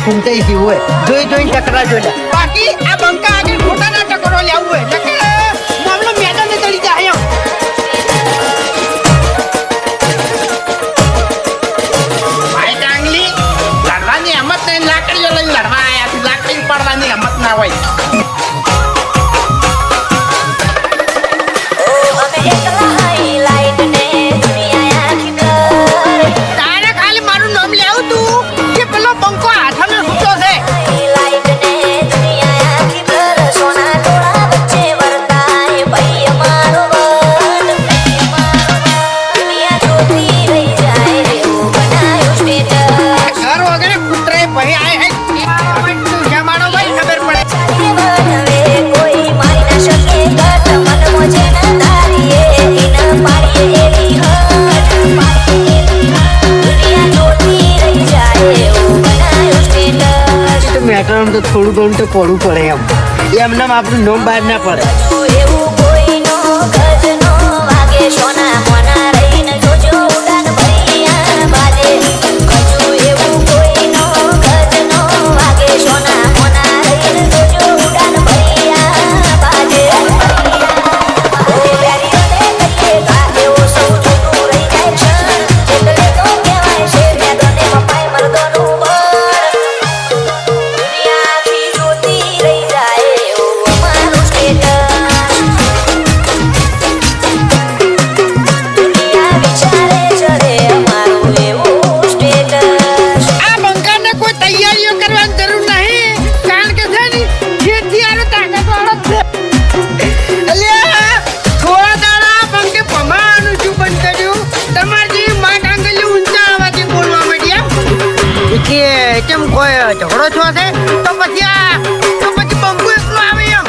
ફૂમતાઈ જેવું હોય જોઈ જોઈને ટકરા જોઈ બાકી આ બંકા આગળ ખોટાના ટકરો લેવું હોય મામલો મેદાને તળી જાય ભાઈ ડાંગલી લડવાની હિંમત નહીં લાકડીઓ લઈને લડવા આવ્યા લાકડી પડવાની હિંમત ના હોય તો થોડું ઘણું તો પડવું પડે એમને આપણું નોમ બહાર ના પડે કેમ કોઈ ઝઘડો છો છે તો પછી બંકુ એકલો આવે એમ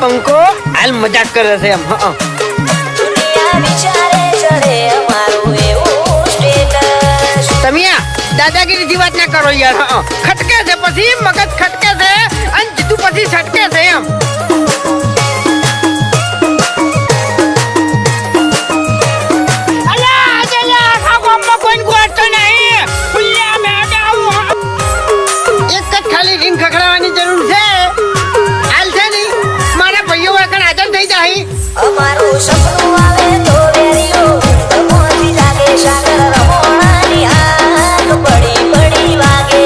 બંકો હાલ મજાક કરે છે એમ તમે દાદાગીરી વાત ના કરો યાર ખટકે છે પછી મગજ ખટકે છે અને જીતું પછી છટકે છે એમ એક જ ખાલી રીંગ ખખડાવવાની જરૂર છે અમારું સપનું આવે તો વેરીઓ મોતી લાગે સાગર રમોણાની આગ પડી પડી વાગે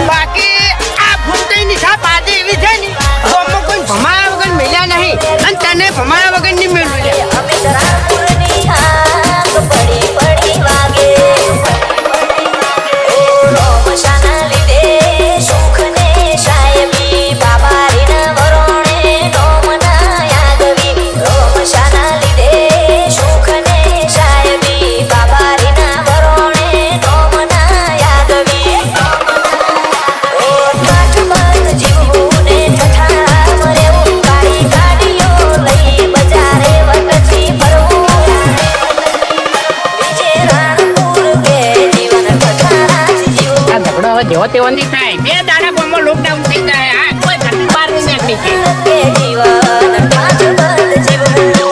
બાકી આ ફૂમતાઈ ની છાપ આજે એવી છે ને ગામમાં કોઈ ભમાયા વગર મેલ્યા નહીં અને તને ભમાયા વગર નહીં મેળવ્યું અમે રામપુરની આગ પડી પડી વાગે રોમશાના લીધે સુખ ને સાહેબી બાબા રીના વરોણે નોમના યાદવી રોમશાના લીધે સુખ ને સાહેબી બાબા રીના વરોણે નોમના યાદવી કાઠમંડ જીવવું ને ઠઠારા મરેવું કાળી ગાડીઓ લઈ બજારે વટથી ફરવું વિજય રાણપુર કે જીવન ઠઠારાથી જીવવું આ ઝઘડો હવે જેવો તેવો નહીં થાય બે દાડા ગામમાં લોકડાઉન થઈ જાય આ કોઈ ઘરની બહાર નહીં નીકળી કે જીવન કાઠમંડ જીવવું